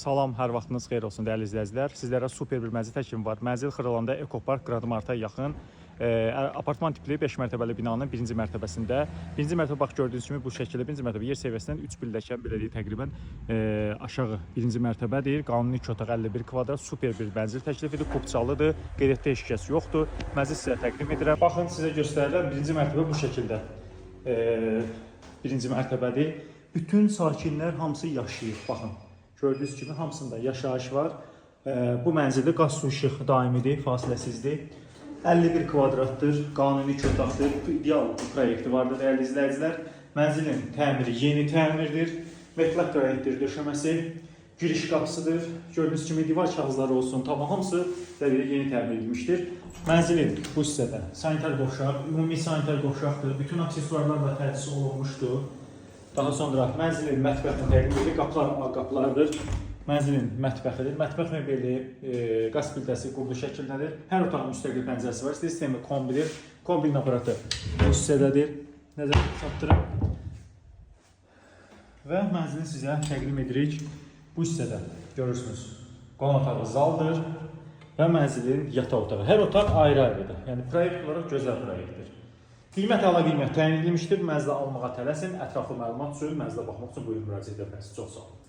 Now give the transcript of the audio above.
Salam, hər vaxtınız xeyir olsun dəyərli izləyicilər. Sizlərə super bir mənzil təklifim var. Mənzil Xıralanda Ekopark Qradımarta yaxın apartman tipli 5 mərtəbəli binanın birinci mərtəbəsində. Birinci mərtəbə bax gördüyünüz kimi bu şəkildə birinci mərtəbə yer səviyyəsindən 3 pilləkən belə deyək təqribən aşağı birinci mərtəbədir. Qanuni 2 otaq 51 kvadrat super bir mənzil təklifidir. Kupçalıdır. Qeyrətdə heç kəs yoxdur. Mənzil sizə təqdim edirəm. Baxın sizə göstərirəm. Birinci mərtəbə bu şəkildə. Birinci mərtəbədir. Bütün sakinlər hamısı yaşayır. Baxın. Gördüyünüz kimi hamısında yaşayış var. Bu mənzildə qaz su işıq daimidir, fasiləsizdir. 51 kvadratdır, qanuni 2 otaqdır, ideal proyekti vardır dəyərli izləyicilər. Mənzilin təmiri yeni təmirdir, metlaq proyektdir döşəməsi, giriş qapısıdır. Gördüyünüz kimi divar kağızları olsun, tavan hamısı yeni təmir edilmişdir. Mənzilin bu hissədə sanitar qovşaq, ümumi sanitar qovşaqdır, bütün aksesuarlarla təchiz olunmuşdur. Daha sonra mənzilin mətbəxini təqdim edir, qapılar qapılardır. Mənzilin mətbəxidir. Mətbəx mebeli, qaz plitəsi qublu şəkildədir. Hər otağın müstəqil pəncərəsi var. Sistemi kombidir. Kombinin aparatı bu hissədədir. Nəzərə çatdırım. Və mənzilin sizə təqdim edirik. Bu hissədə görürsünüz. Qonaq otağı zaldır və mənzilin yataq otağı. Hər otaq ayrı-ayrıdır. Yəni proyekt olaraq gözəl proyektdir. Qiymət təyin edilmişdir. Mənzilə almağa tələsin. Ətraflı məlumat üçün mənzilə baxmaq üçün buyurun müraciət edəsiniz. Çox sağ olun.